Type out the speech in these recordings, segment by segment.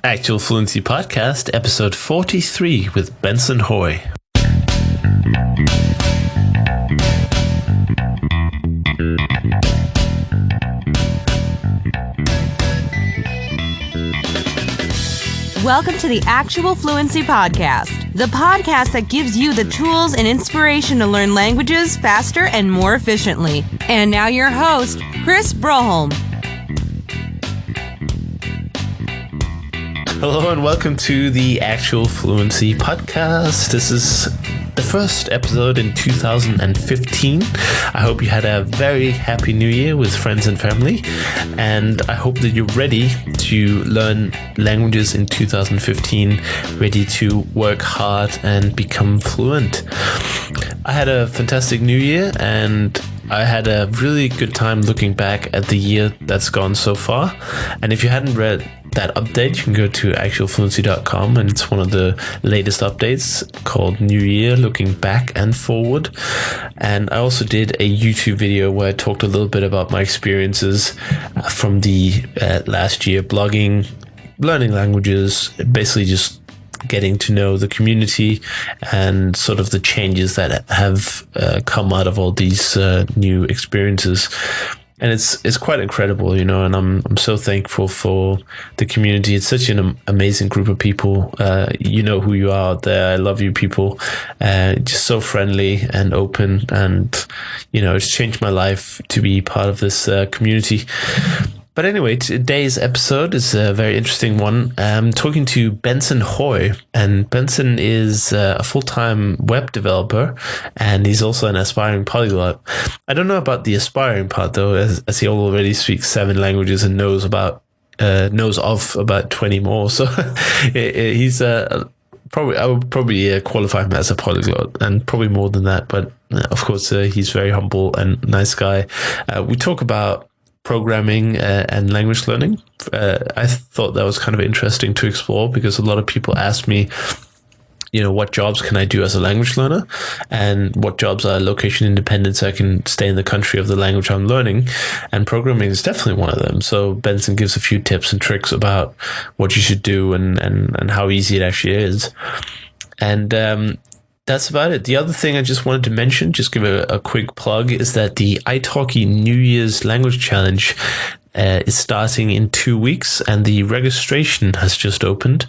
Actual Fluency Podcast, episode 43 with Benson Hoi. Welcome to the Actual Fluency Podcast, the podcast that gives you the tools and inspiration to learn languages faster and more efficiently. And now your host, Chris Broholm. Hello and welcome to the Actual Fluency Podcast. This is the first episode in 2015. I hope you had a very happy new year with friends and family, and I hope that you're ready to learn languages in 2015, ready to work hard and become fluent. I had a fantastic new year, and I had a really good time looking back at the year that's gone so far. And if you hadn't read that update, you can go to actualfluency.com, and it's one of the latest updates called New Year, Looking Back and Forward. And I also did a YouTube video where I talked a little bit about my experiences from the last year, blogging, learning languages, basically just getting to know the community and sort of the changes that have come out of all these new experiences. And it's quite incredible, you know, and I'm so thankful for the community. It's such an amazing group of people. You know who you are out there. I love you people. Just so friendly and open, and, you know, it's changed my life to be part of this community. But anyway, today's episode is a very interesting one. I'm talking to Benson Hoi, and Benson is a full-time web developer, and he's also an aspiring polyglot. I don't know about the aspiring part, though, as he already speaks 7 languages and knows of about 20 more. So he's probably, I would probably qualify him as a polyglot, and probably more than that. But of course, he's very humble and nice guy. We talk about programming and language learning. I thought that was kind of interesting to explore, because a lot of people ask me, you know, what jobs can I do as a language learner, and what jobs are location independent so I can stay in the country of the language I'm learning. And programming is definitely one of them. So Benson gives a few tips and tricks about what you should do and how easy it actually is. And that's about it. The other thing I just wanted to mention, just give a quick plug, is that the italki New Year's Language Challenge is starting in 2 weeks, and the registration has just opened.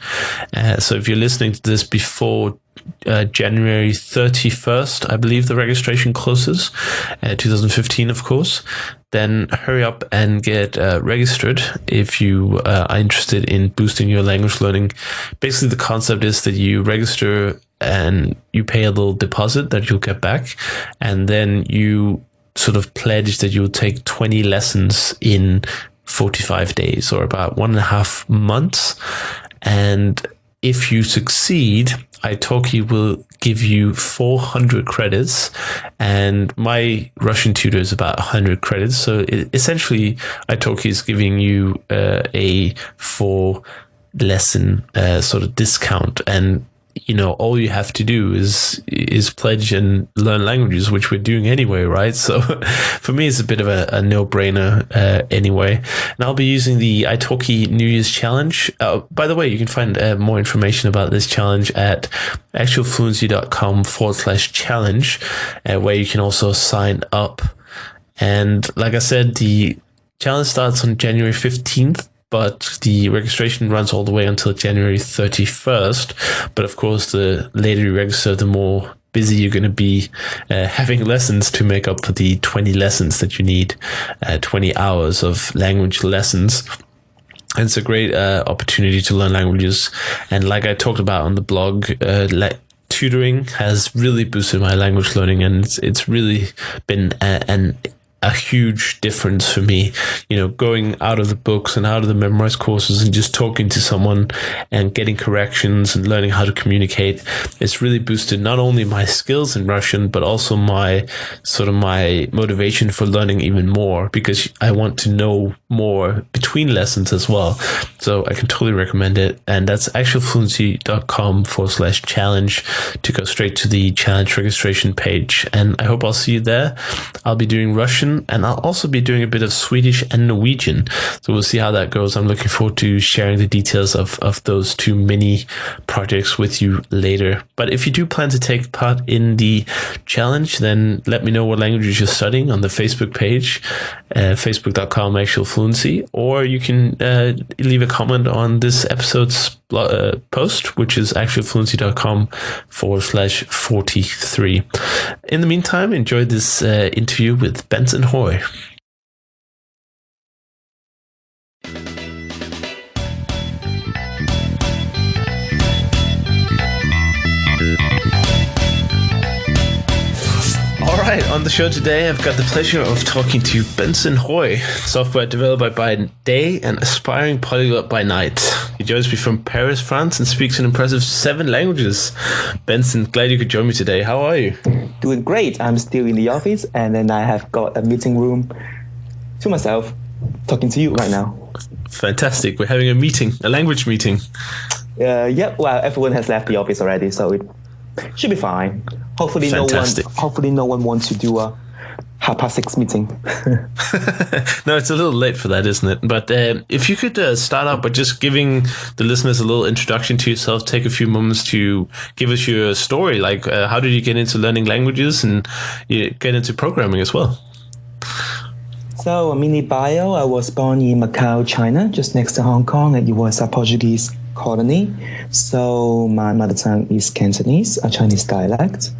So if you're listening to this before January 31st, I believe the registration closes, 2015, of course, then hurry up and get registered if you are interested in boosting your language learning. Basically, the concept is that you register and you pay a little deposit that you'll get back, and then you sort of pledge that you'll take 20 lessons in 45 days, or about 1.5 months. And if you succeed, italki will give you 400 credits, and my Russian tutor is about 100 credits. So essentially, italki is giving you a 4-lesson sort of discount. And you know, all you have to do is pledge and learn languages, which we're doing anyway, right? So for me, it's a bit of a no-brainer anyway. And I'll be using the italki New Year's Challenge. By the way, you can find more information about this challenge at actualfluency.com/challenge, where you can also sign up. And like I said, the challenge starts on January 15th. But the registration runs all the way until January 31st. But of course, the later you register, the more busy you're going to be having lessons to make up for the 20 lessons that you need, 20 hours of language lessons. And it's a great opportunity to learn languages. And like I talked about on the blog, tutoring has really boosted my language learning, and it's really been a huge difference for me, you know, going out of the books and out of the memorized courses and just talking to someone and getting corrections and learning how to communicate. It's really boosted not only my skills in Russian, but also my motivation for learning even more, because I want to know more between lessons as well. So I can totally recommend it. And that's actualfluency.com/challenge to go straight to the challenge registration page. And I hope I'll see you there. I'll be doing Russian Russian, and I'll also be doing a bit of Swedish and Norwegian. So we'll see how that goes. I'm looking forward to sharing the details of those two mini projects with you later. But if you do plan to take part in the challenge, then let me know what languages you're studying on the Facebook page, facebook.com/actualfluency, or you can leave a comment on this episode's post, which is actualfluency.com/43. In the meantime, enjoy this interview with Benson Hoi. All right, on the show today, I've got the pleasure of talking to Benson Hoi, software developer by day and aspiring polyglot by night. He joins me from Paris, France, and speaks an impressive 7 languages. Benson, glad you could join me today. How are you? Doing great. I'm still in the office, and then I have got a meeting room to myself, talking to you right now. Fantastic. We're having a meeting, a language meeting. Yeah, well, everyone has left the office already, so it should be fine. Hopefully no one wants to do a 6:30 meeting. No, it's a little late for that, isn't it? But if you could start out by just giving the listeners a little introduction to yourself, take a few moments to give us your story. Like, how did you get into learning languages and get into programming as well? So, a mini bio. I was born in Macau, China, just next to Hong Kong, and it was a Portuguese colony. So my mother tongue is Cantonese, a Chinese dialect.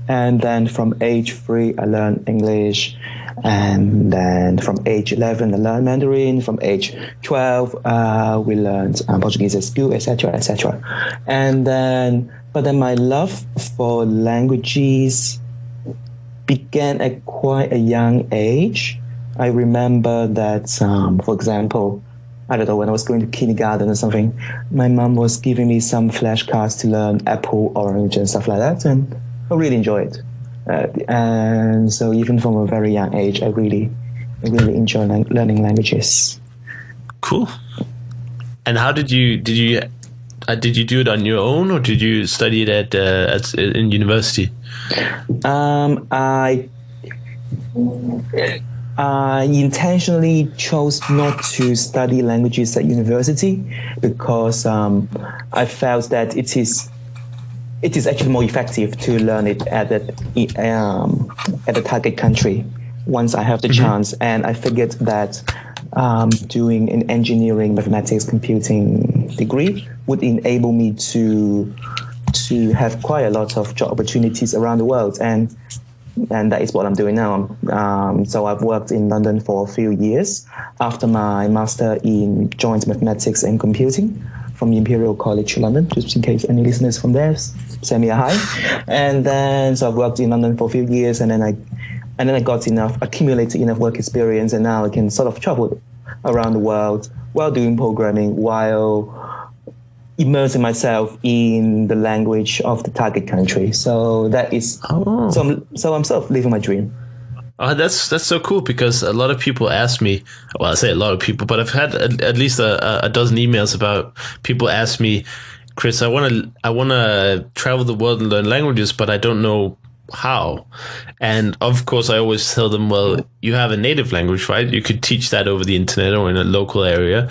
And then from age 3, I learned English. And then from age 11, I learned Mandarin. From age 12, we learned Portuguese at school, etc., etc. But then my love for languages began at quite a young age. I remember that, for example, I don't know, when I was going to kindergarten or something, my mom was giving me some flashcards to learn apple, orange, and stuff like that, and I really enjoyed it. And so even from a very young age, I really enjoy learning languages. Cool. And how did you do it on your own, or did you study it in university? I intentionally chose not to study languages at university because I felt that it is actually more effective to learn it at the target country once I have the chance. And I figured that doing an engineering, mathematics, computing degree would enable me to have quite a lot of job opportunities around the world. And that is what I'm doing now. So I've worked in London for a few years after my master in joint mathematics and computing from the Imperial College London, just in case any listeners from there send me a hi. And then, so I've worked in London for a few years, and then I accumulated enough work experience, and now I can sort of travel around the world while doing programming, while immersing myself in the language of the target country. So that is, so I'm sort of living my dream. That's so cool, because a lot of people ask me, well, I say a lot of people, but I've had at least a dozen emails about people ask me, Chris, I want to travel the world and learn languages, but I don't know how. And of course, I always tell them, well, you have a native language, right? You could teach that over the internet or in a local area.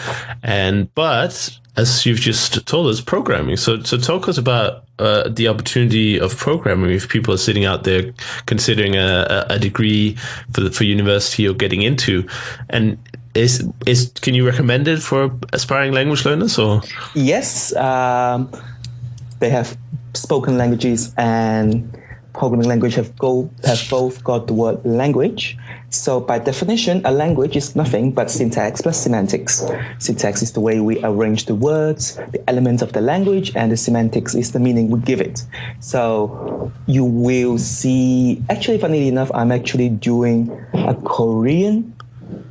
But as you've just told us, programming. So talk us about the opportunity of programming if people are sitting out there considering a degree for university or getting into. And can you recommend it for aspiring language learners? Or yes, they have spoken languages and programming language have both got the word language. So by definition, a language is nothing but syntax plus semantics. Syntax is the way we arrange the words, the elements of the language, and the semantics is the meaning we give it. So you will see, actually, funnily enough, I'm actually doing a Korean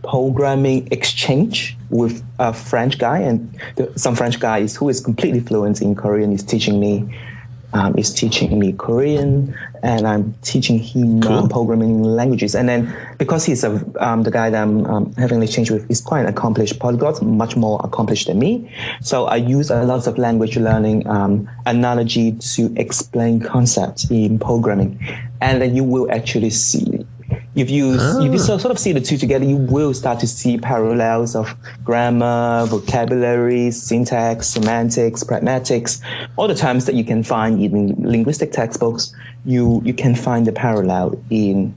programming exchange with a French guy, and some French guy who is completely fluent in Korean is teaching me Korean, and I'm teaching him programming languages. And then because he's the guy that I'm having an exchange with is quite an accomplished polyglot, much more accomplished than me. So I use a lot of language learning analogy to explain concepts in programming. And then you will actually see If you sort of see the two together, you will start to see parallels of grammar, vocabulary, syntax, semantics, pragmatics. All the times that you can find in linguistic textbooks, you can find the parallel in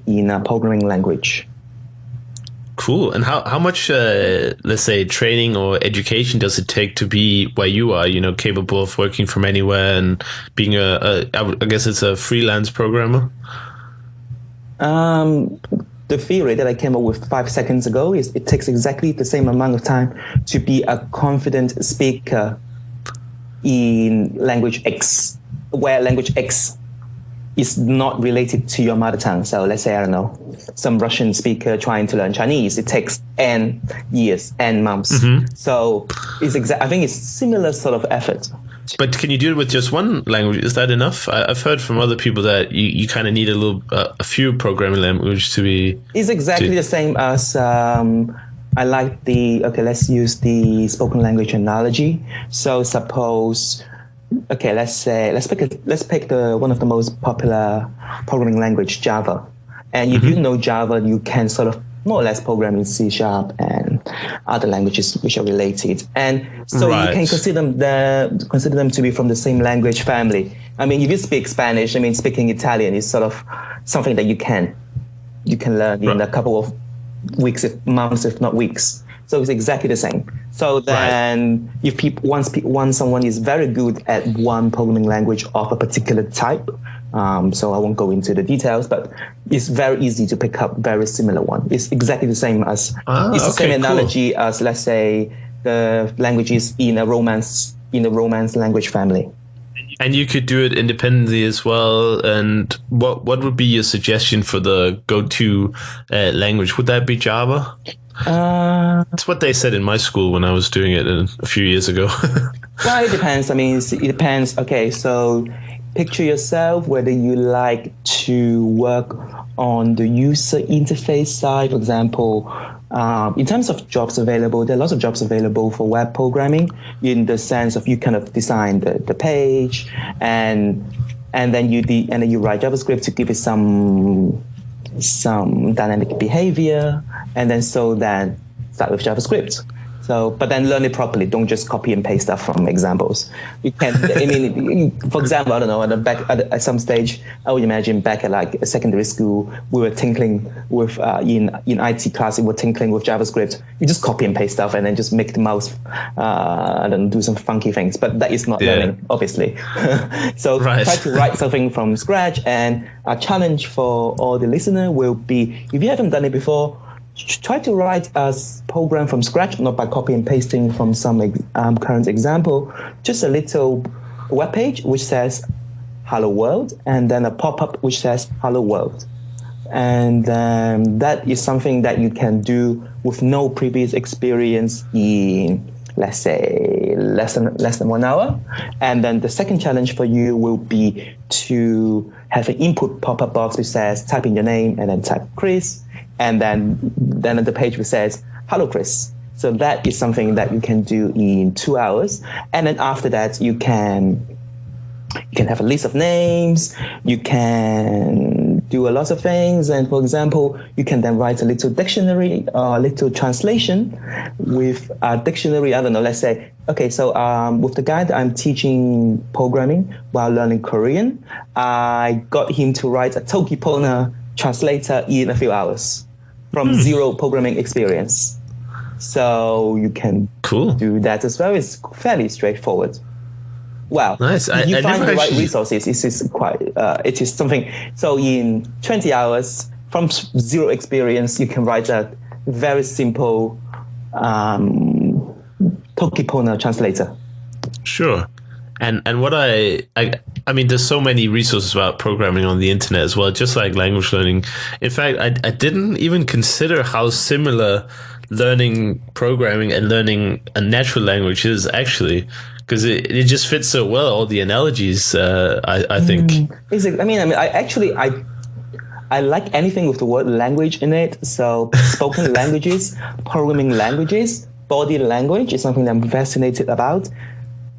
a programming language. Cool. And how much, let's say, training or education does it take to be where you are, capable of working from anywhere and being I guess it's a freelance programmer? The theory that I came up with 5 seconds ago is it takes exactly the same amount of time to be a confident speaker in language X, where language X is not related to your mother tongue. So let's say, I don't know, some Russian speaker trying to learn Chinese. It takes N years, N months. Mm-hmm. So I think it's similar sort of effort. But can you do it with just one language? Is that enough? I've heard from other people that you kind of need a few programming languages to be... It's exactly the same as... I like let's use the spoken language analogy. So suppose... Okay, let's pick one of the most popular programming language, Java. And if you know Java, you can sort of more or less program in C# and other languages which are related. And so you can consider them to be from the same language family. I mean, if you speak Spanish, speaking Italian is sort of something that you can learn in a couple of weeks, months, if not weeks. So it's exactly the same. So then if once someone is very good at one programming language of a particular type, so I won't go into the details, but it's very easy to pick up very similar one. It's exactly the same as, it's the same analogy as, let's say, the languages in a Romance language family. And you could do it independently as well. And what would be your suggestion for the go-to language? Would that be Java? That's what they said in my school when I was doing it a few years ago. Well, it depends. It depends. Okay, so picture yourself whether you like to work on the user interface side, for example. In terms of jobs available, there are lots of jobs available for web programming in the sense of you kind of design the page and then you write JavaScript to give it some dynamic behavior, and then start with JavaScript. So, but then learn it properly. Don't just copy and paste stuff from examples. You can, for example, I don't know, at some stage, I would imagine back at like a secondary school, we were tinkling with, in IT class, we were tinkling with JavaScript. You just copy and paste stuff and then just make the mouse, do some funky things. But that is not learning, obviously. So try to write something from scratch. And a challenge for all the listener will be, if you haven't done it before, try to write a program from scratch, not by copy and pasting from some current example, just a little web page which says hello world, and then a pop-up which says hello world. And that is something that you can do with no previous experience in, let's say, less than 1 hour. And then the second challenge for you will be to have an input pop-up box which says type in your name and then type Chris. And then at the page which says, hello, Chris. So that is something that you can do in 2 hours. And then after that, you can have a list of names. You can do a lot of things. And for example, you can then write a little dictionary or a little translation with a dictionary. I don't know, let's say, okay, so with the guy that I'm teaching programming while learning Korean, I got him to write a Tokipona translator in a few hours from zero programming experience. So you can do that as well. It's fairly straightforward. Well, nice. If you find the right resources, it is something. So in 20 hours, from zero experience, you can write a very simple Tokipona translator. Sure. And what I mean, there's so many resources about programming on the internet as well, just like language learning. In fact, I didn't even consider how similar learning programming and learning a natural language is actually, because it just fits so well, all the analogies, I think. I like anything with the word language in it. So spoken languages, programming languages, body language is something that I'm fascinated about.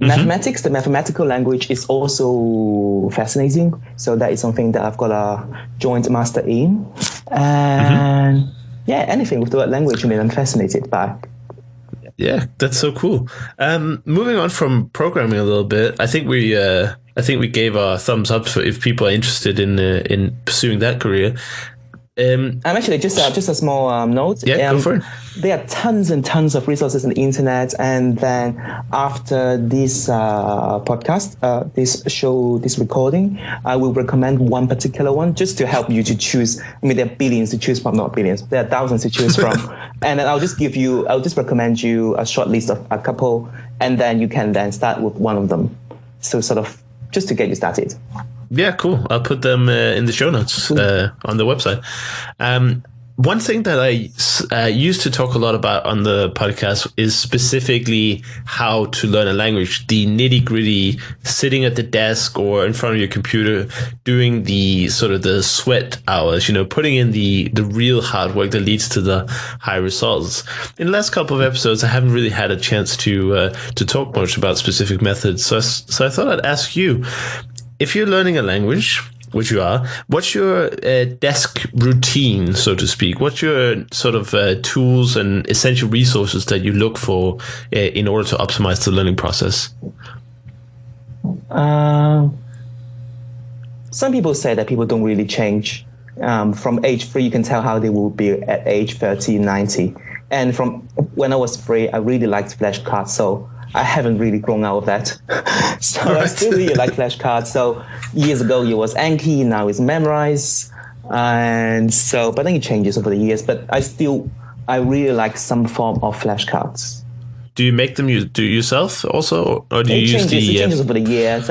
Mathematics, the mathematical language, is also fascinating. So that is something that I've got a joint master in. And yeah, anything with the word language, I mean, I'm fascinated by. Yeah, that's so cool. Moving on from programming a little bit, I think we gave our thumbs up for if people are interested in pursuing that career. I'm actually just a small note. Yeah, go for it. There are tons and tons of resources on the internet, and then after this podcast, this recording, I will recommend one particular one just to help you to choose. I mean, there are billions to choose from, not billions. There are thousands to choose from, and then I'll just recommend you a short list of a couple, and then you can then start with one of them. So sort of just to get you started. Yeah, cool. I'll put them in the show notes on the website. One thing that I used to talk a lot about on the podcast is specifically how to learn a language, the nitty gritty, sitting at the desk or in front of your computer, doing the sort of the sweat hours, putting in the real hard work that leads to the high results. In the last couple of episodes, I haven't really had a chance to talk much about specific methods. So I thought I'd ask you, if you're learning a language, which you are, what's your desk routine, so to speak? What's your sort of tools and essential resources that you look for in order to optimize the learning process? Some people say that people don't really change. From age 3, you can tell how they will be at age 30, 90. And from when I was 3, I really liked flashcards. So I haven't really grown out of that. So right. I still really like flashcards. So years ago it was Anki, now it's Memrise. And so, but then it changes over the years. But I really like some form of flashcards. Do you make them do yourself also? Or do you use It changes over the year.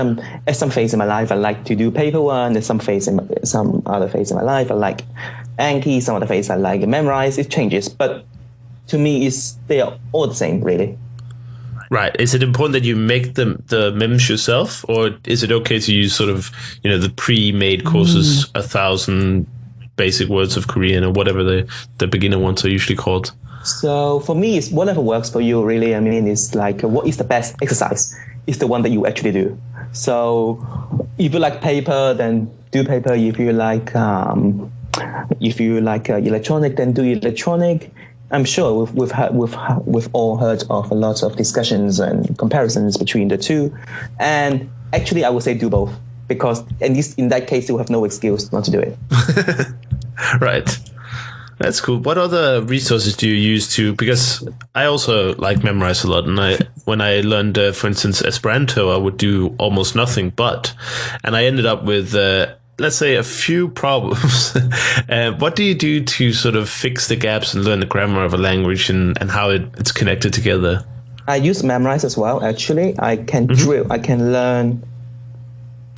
At some phase in my life, I like to do paper one. At some other phase in my life, I like Anki. Some other phase I like Memrise. It changes. But to me, they are all the same, really. Right. Is it important that you make the memes yourself, or is it okay to use sort of, the pre-made courses, 1,000 basic words of Korean or whatever the beginner ones are usually called? So for me, it's whatever works for you, really. I mean, it's like, what is the best exercise? It's the one that you actually do. So if you like paper, then do paper. If you like electronic, then do electronic. I'm sure we've all heard of a lot of discussions and comparisons between the two. And actually, I would say do both, because at least in that case, you have no excuse not to do it. Right. That's cool. What other resources do you use because I also like Memrise a lot. And when I learned, for instance, Esperanto, I would do almost nothing and I ended up with, let's say, a few problems. What do you do to sort of fix the gaps and learn the grammar of a language and how it's connected together? I use Memrise as well, actually. I can drill. I can learn.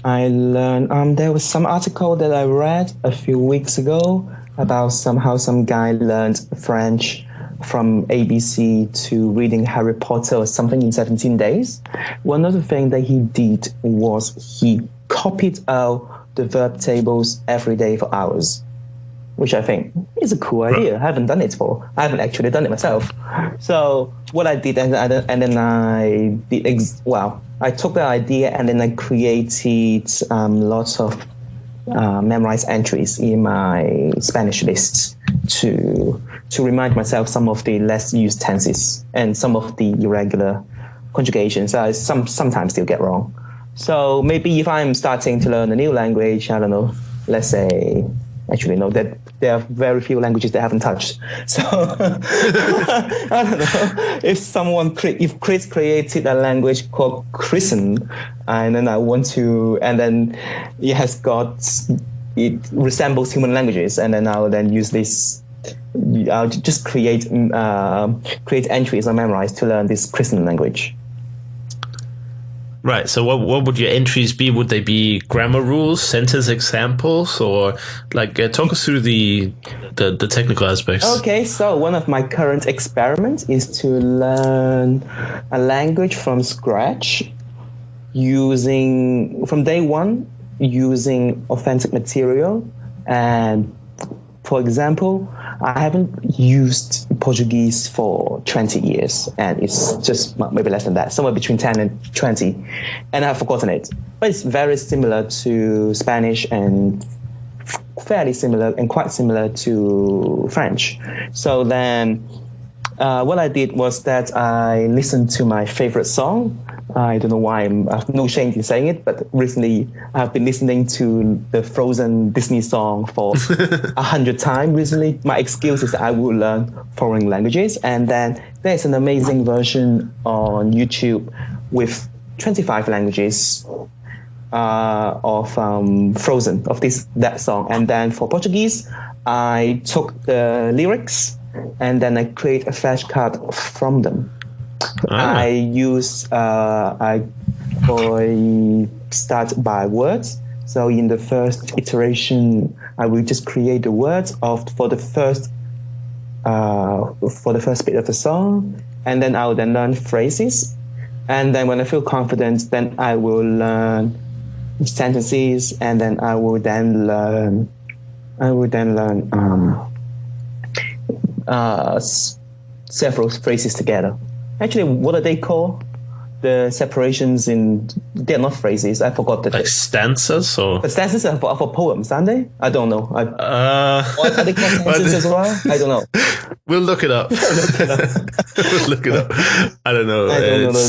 There was some article that I read a few weeks ago about somehow some guy learned French from ABC to reading Harry Potter or something in 17 days. One of the things that he did was he copied out the verb tables every day for hours, which I think is a cool idea. I haven't actually done it myself. So what I did, and then I did, I took the idea and then I created lots of memorized entries in my Spanish list to remind myself some of the less used tenses and some of the irregular conjugations I sometimes still get wrong. So maybe if I'm starting to learn a new language, I don't know, let's say, actually no, that there are very few languages that I haven't touched. So I don't know if Chris created a language called Christen, and then it resembles human languages, and then I'll then use this. I'll just create entries on Memrise to learn this Christen language. Right. So what would your entries be? Would they be grammar rules, sentence examples, or talk us through the technical aspects? Okay. So one of my current experiments is to learn a language from scratch from day one, using authentic material. And for example, I haven't used Portuguese for 20 years, and it's just maybe less than that, somewhere between 10 and 20, and I've forgotten it. But it's very similar to Spanish and fairly similar and quite similar to French. So then what I did was that I listened to my favorite song. I don't know why I have no shame in saying it, but recently I've been listening to the Frozen Disney song for 100 times recently. My excuse is that I will learn foreign languages, and then there's an amazing version on YouTube with 25 languages of Frozen, of that song. And then for Portuguese, I took the lyrics and then I create a flashcard from them. I start by words. So in the first iteration, I will just create the words for the first bit of the song, and then I will then learn phrases. And then when I feel confident, then I will learn sentences, and then I will then learn several phrases together. Actually, what are they called? The separations they're not phrases. I forgot like stanzas, or the stanzas are for poems, aren't they? I don't know. Are they called stanzas as well? I don't know. We'll look it up. We'll look it up. I don't know. I don't know.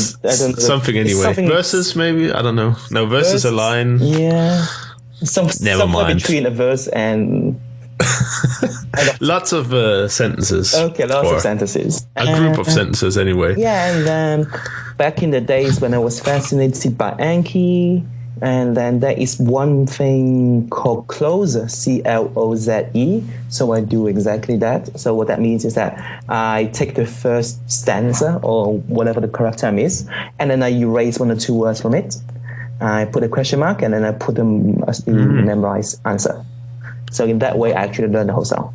Something anyway. Something verses, maybe. I don't know. No, verses a line. Yeah. Never mind. Between a verse and. Lots of sentences. Okay, lots of sentences. A group of sentences, anyway. Yeah, and then back in the days when I was fascinated by Anki, and then there is one thing called closer, C-L-O-Z-E. So I do exactly that. So what that means is that I take the first stanza, or whatever the correct term is, and then I erase one or two words from it. I put a question mark, and then I put them as the memorized answer. So in that way, I actually learned the whole song.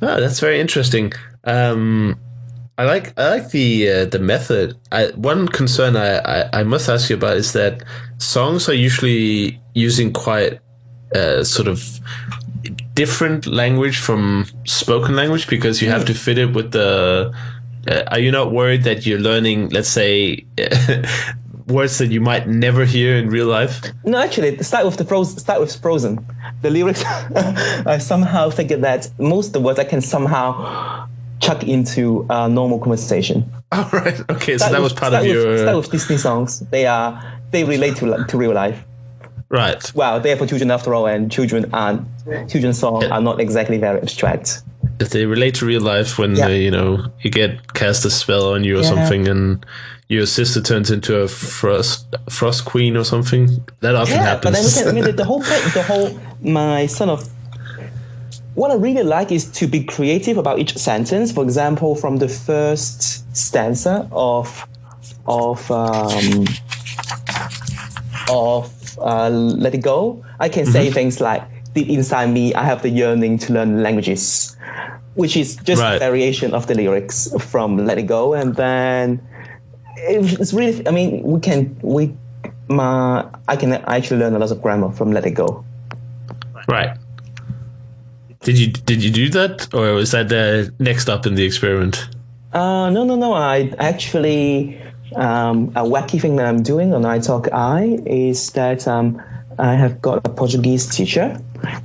Oh, that's very interesting. I like the method. One concern I must ask you about is that songs are usually using quite sort of different language from spoken language, because you have to fit it with the. Are you not worried that you're learning, let's say, words that you might never hear in real life? No, actually, start with Frozen. The lyrics, I somehow figured that most of the words I can somehow chuck into normal conversation. All right. Okay. So that was part of your. Start with Disney songs. They relate to real life. Right. Well, they are for children after all, and children's songs are not exactly very abstract. If they relate to real life, when you get cast a spell on you or something, and your sister turns into a frost queen or something, that often happens. But then what I really like is to be creative about each sentence. For example, from the first stanza of Let It Go, I can say things like, "Deep inside me, I have the yearning to learn languages," which is just a variation of the lyrics from Let It Go. And then it's really, I mean, I can actually learn a lot of grammar from Let It Go. Right. Did you do that, or was that the next up in the experiment? No. I actually a wacky thing that I'm doing on iTalk is that I have got a Portuguese teacher,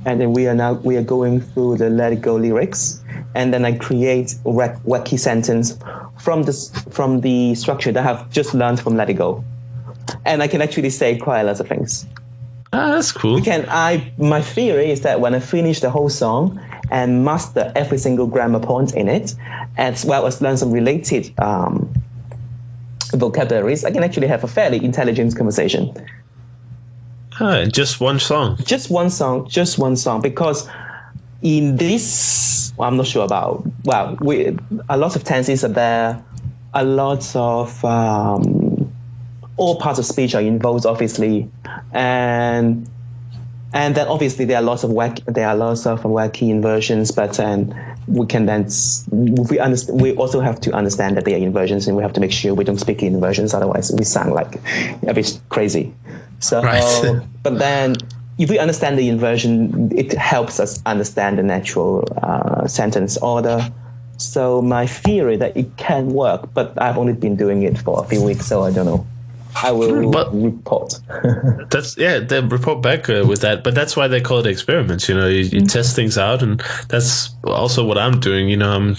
and then we are going through the Let It Go lyrics, and then I create a wacky sentence from the structure that I have just learned from Let It Go, and I can actually say quite a lot of things. Ah, that's cool. My theory is that when I finish the whole song and master every single grammar point in it, as well as learn some related vocabularies, I can actually have a fairly intelligent conversation. Just one song? Just one song, because in this, I'm not sure about, a lot of tenses are there, a lot of, all parts of speech are involved, obviously, and then obviously there are lots of wacky inversions, but we also have to understand that they are inversions, and we have to make sure we don't speak in inversions, otherwise we sound like a bit crazy. So, but then if we understand the inversion, it helps us understand the natural sentence order. So my theory that it can work, but I've only been doing it for a few weeks, so I don't know. I will report. They report back with that. But that's why they call it experiments. You test things out, and that's also what I'm doing. I'm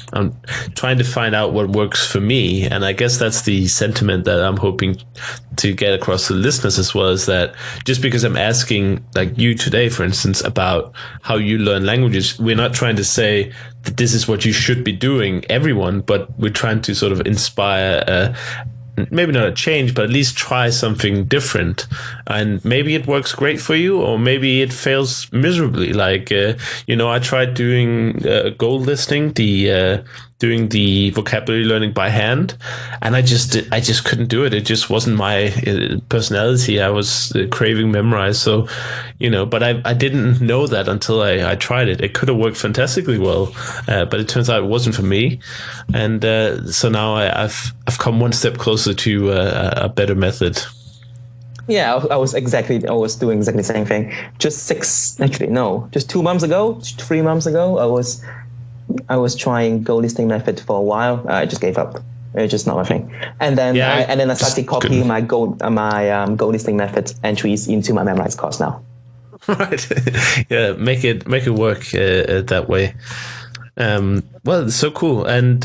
trying to find out what works for me, and I guess that's the sentiment that I'm hoping to get across to the listeners as well. Is that just because I'm asking, like you today, for instance, about how you learn languages, we're not trying to say that this is what you should be doing, everyone, but we're trying to sort of inspire maybe not a change, but at least try something different. And maybe it works great for you, or maybe it fails miserably. Like, I tried doing goal listing, doing the vocabulary learning by hand, and I just couldn't do it. It just wasn't my personality. I was craving memorize. So, but I didn't know that until I tried it. It could have worked fantastically well, but it turns out it wasn't for me. And so now I've come one step closer to a better method. Yeah, I was doing exactly the same thing. Just 2 months ago, 3 months ago, I was trying goal listing method for a while. I just gave up. It's just not my thing. And then I started copying my goal listing method entries into my memorized course now. Right. Yeah, make it work that way. Well, it's so cool. And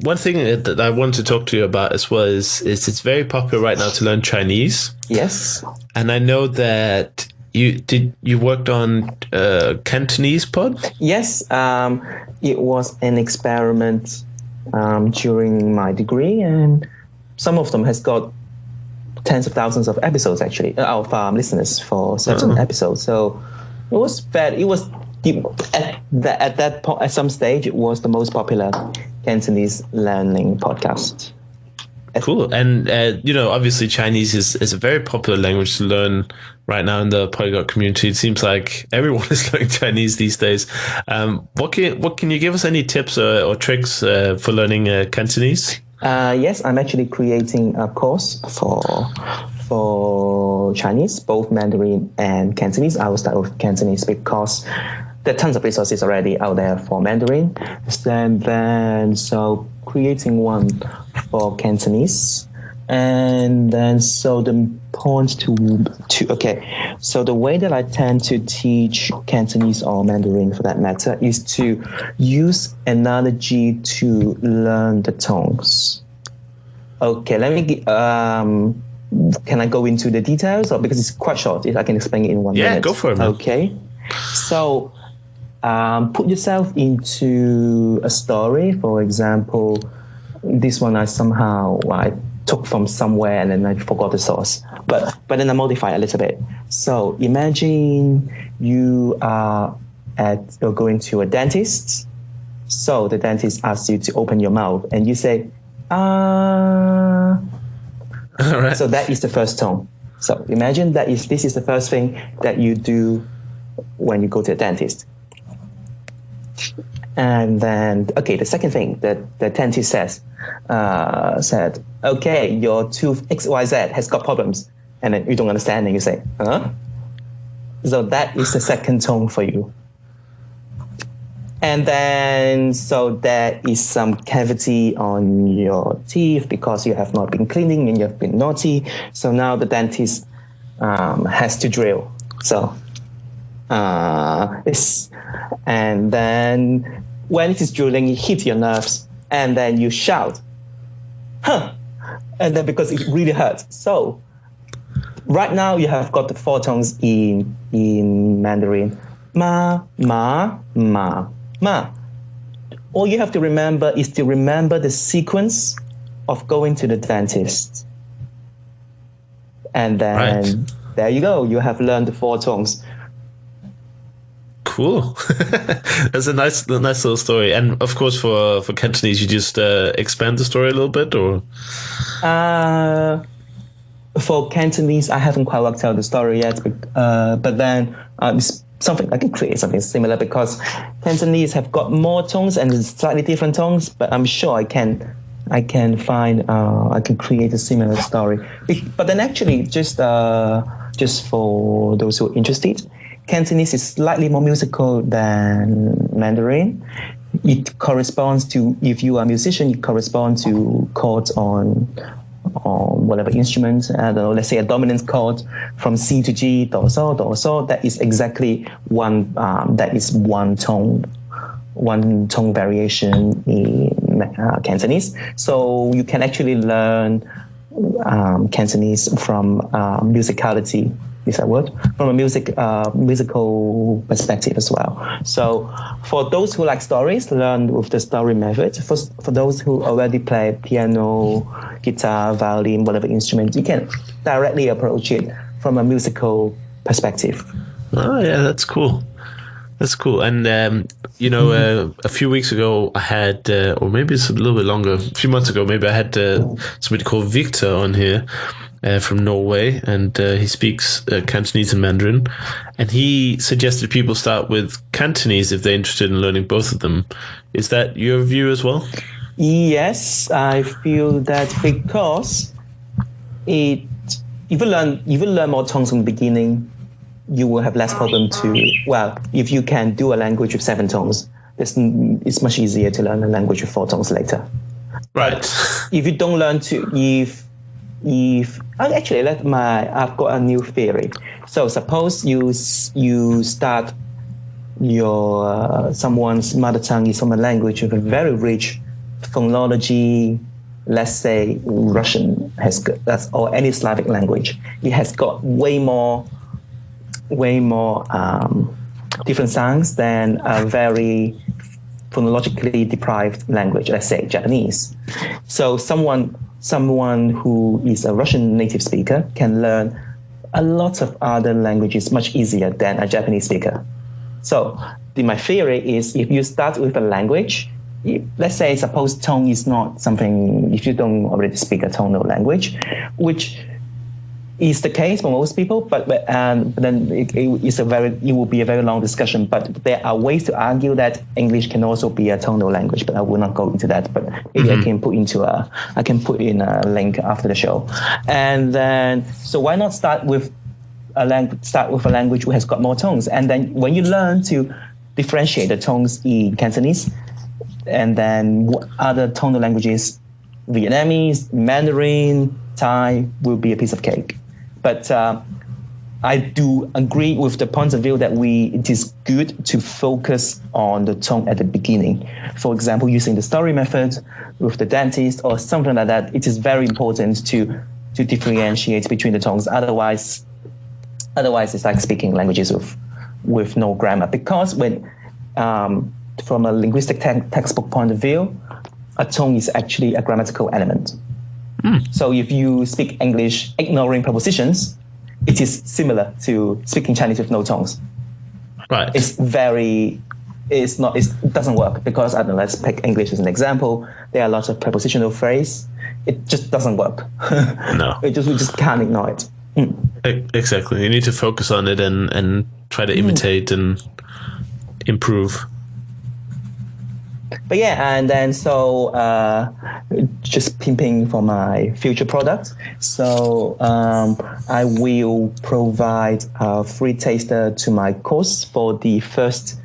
one thing that I want to talk to you about as well is it's very popular right now to learn Chinese. Yes. And I know that you worked on Cantonese pod? Yes. It was an experiment during my degree, and some of them has got tens of thousands of episodes actually of listeners for certain episodes. So it was at that point, at some stage, it was the most popular Cantonese learning podcast. Cool. And, obviously Chinese is a very popular language to learn right now in the polyglot community. It seems like everyone is learning Chinese these days. What can you give us any tips or tricks for learning Cantonese? Yes, I'm actually creating a course for Chinese, both Mandarin and Cantonese. I will start with Cantonese because there are tons of resources already out there for Mandarin. And then, so creating one for Cantonese. And then, so the point so the way that I tend to teach Cantonese or Mandarin for that matter is to use analogy to learn the tones. Okay, let me can I go into the details, or because it's quite short, if I can explain it in 1 minute? Yeah, go for it, man. Okay, so put yourself into a story. For example, this one I took from somewhere and then I forgot the source, but then I modify a little bit. So imagine you're going to a dentist. So the dentist asks you to open your mouth and you say, ah. All right. So that is the first tone. So imagine this is the first thing that you do when you go to a dentist. And then, the second thing that the dentist said, okay, your tooth XYZ has got problems. And then you don't understand and you say, huh? So that is the second tone for you. And then, so there is some cavity on your teeth because you have not been cleaning and you have been naughty. So now the dentist has to drill. So, and then when it is drilling, it hits your nerves, and then you shout, huh? And then because it really hurts. So right now you have got the 4 tones in Mandarin. Ma, ma, ma, ma. All you have to remember is to remember the sequence of going to the dentist. And then There you go. You have learned the 4 tones. Cool. That's a nice little story. And of course, for Cantonese, you just expand the story a little bit, or? For Cantonese, I haven't quite worked out the story yet, but then it's something I can create something similar because Cantonese have got more tones and slightly different tones. But I'm sure I can find I can create a similar story. But then actually, just just for those who are interested. Cantonese is slightly more musical than Mandarin. It corresponds to, if you are a musician, it corresponds to chords on whatever instrument. I don't know, let's say a dominant chord from C to G, do, so, do, so. That is exactly one tone variation in Cantonese. So you can actually learn Cantonese from musicality. Is that word? From a musical perspective as well. So for those who like stories, learn with the story method. For those who already play piano, guitar, violin, whatever instrument, you can directly approach it from a musical perspective. Oh yeah, that's cool. That's cool. And a few weeks ago I had, or maybe it's a little bit longer, a few months ago, maybe I had somebody called Victor on here. From Norway, and he speaks Cantonese and Mandarin, and he suggested people start with Cantonese if they're interested in learning both of them. Is that your view as well? Yes, I feel that because if you learn more tongues from the beginning, you will have less problem if you can do a language with 7 tongues, it's much easier to learn a language with 4 tongues later. Right. But if you don't learn I've got a new theory. So suppose you start someone's mother tongue is from a language with a very rich phonology. Let's say Russian or any Slavic language. It has got way more different sounds than a very phonologically deprived language. Let's say Japanese. So someone who is a Russian native speaker can learn a lot of other languages much easier than a Japanese speaker. So my theory is if you start with a language, let's say suppose tone is not something, if you don't already speak a tonal language, which is the case for most people, but then it will be a very long discussion. But there are ways to argue that English can also be a tonal language, but I will not go into that. But maybe I can put in a link after the show. And then, so why not start with a language which has got more tones? And then when you learn to differentiate the tones in Cantonese, and then other tonal languages, Vietnamese, Mandarin, Thai, will be a piece of cake. But I do agree with the point of view that it is good to focus on the tone at the beginning. For example, using the story method with the dentist or something like that, it is very important to differentiate between the tones. Otherwise it's like speaking languages with no grammar. Because when from a linguistic textbook point of view, a tone is actually a grammatical element. So if you speak English ignoring prepositions, it is similar to speaking Chinese with no tones. Right. It doesn't work because, I don't know, let's pick English as an example. There are lots of prepositional phrase. It just doesn't work. No. We just can't ignore it. Exactly. You need to focus on it and try to imitate and improve. But yeah, and then so just pimping for my future product. So I will provide a free taster to my course for the first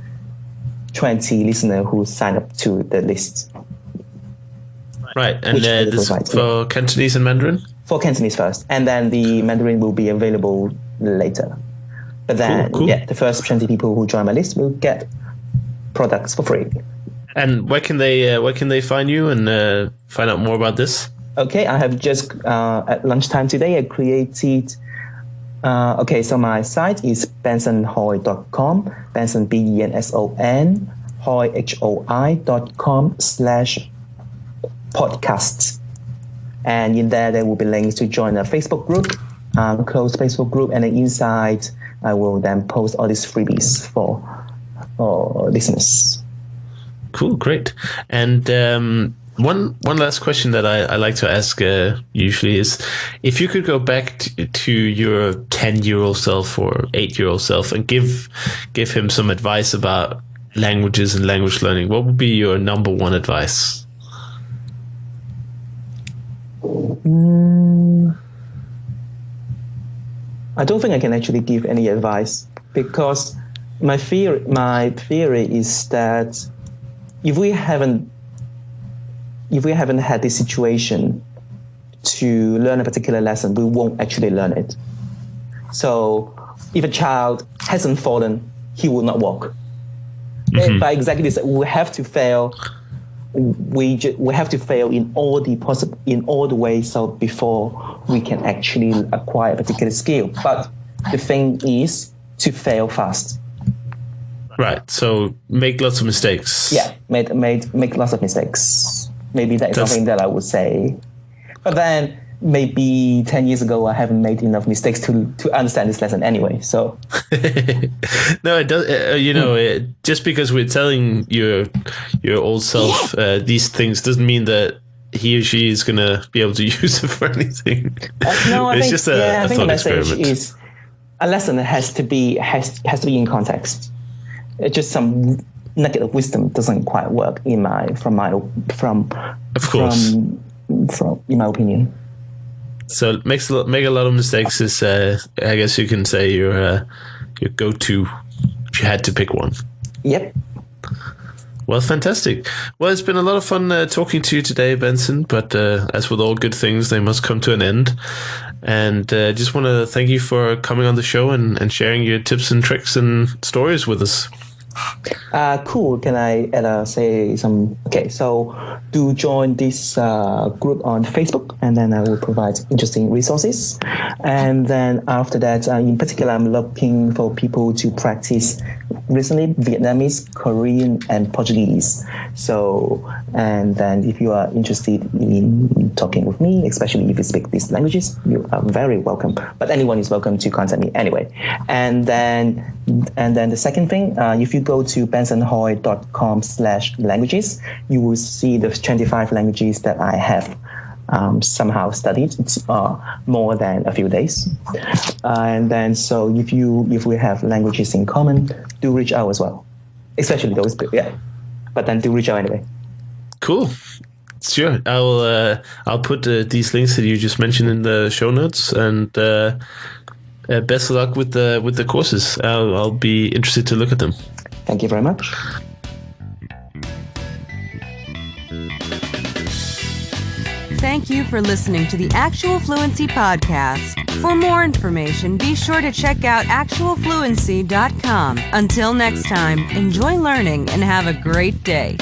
20 listeners who sign up to the list. Right, and this for Cantonese and Mandarin? For Cantonese first, and then the Mandarin will be available later. But then, cool. Yeah, the first 20 people who join my list will get products for free. And where can they find you and find out more about this? Okay, I have just at lunchtime today I created. So my site is bensonhoi.com. Benson BENSON Hoi HOI.com/podcasts. And in there will be links to join a Facebook group, closed Facebook group, and then inside I will then post all these freebies for listeners. Cool, great. And one last question that I like to ask usually is, if you could go back to your 10-year-old self or 8-year-old self and give him some advice about languages and language learning, what would be your number one advice? I don't think I can actually give any advice because my theory is that if we haven't had this situation to learn a particular lesson, we won't actually learn it. So if a child hasn't fallen, he will not walk. Mm-hmm. By exactly this, we have to fail. We have to fail in all the ways so before we can actually acquire a particular skill. But the thing is to fail fast. Right. So make lots of mistakes. Yeah, make lots of mistakes. Maybe that is something that I would say. But then maybe 10 years ago, I haven't made enough mistakes to understand this lesson anyway. So no, it does. Just because we're telling your old self these things doesn't mean that he or she is gonna be able to use it for anything. No, I it's think, just a think thought the message experiment. is a lesson that has to be in context. It's just some negative wisdom doesn't quite work in my opinion. So make a lot of mistakes is I guess you can say your go-to if you had to pick one. Yep. Well, fantastic. Well, it's been a lot of fun talking to you today, Benson, but as with all good things, they must come to an end. And just want to thank you for coming on the show and sharing your tips and tricks and stories with us. Cool. Can I say some? Okay, so do join this group on Facebook, and then I will provide interesting resources. And then after that, in particular, I'm looking for people to practice recently Vietnamese, Korean, and Portuguese. So, and then if you are interested in talking with me, especially if you speak these languages, you are very welcome. But anyone is welcome to contact me anyway. And then the second thing, if you go to bensonhoi.com/languages, you will see the 25 languages that I have somehow studied. It's more than a few days. And then so if we have languages in common, do reach out as well. Especially those, yeah. But then do reach out anyway. Cool. Sure. I'll put these links that you just mentioned in the show notes, and best of luck with the courses. I'll be interested to look at them. Thank you very much. Thank you for listening to the Actual Fluency Podcast. For more information, be sure to check out actualfluency.com. Until next time, enjoy learning and have a great day.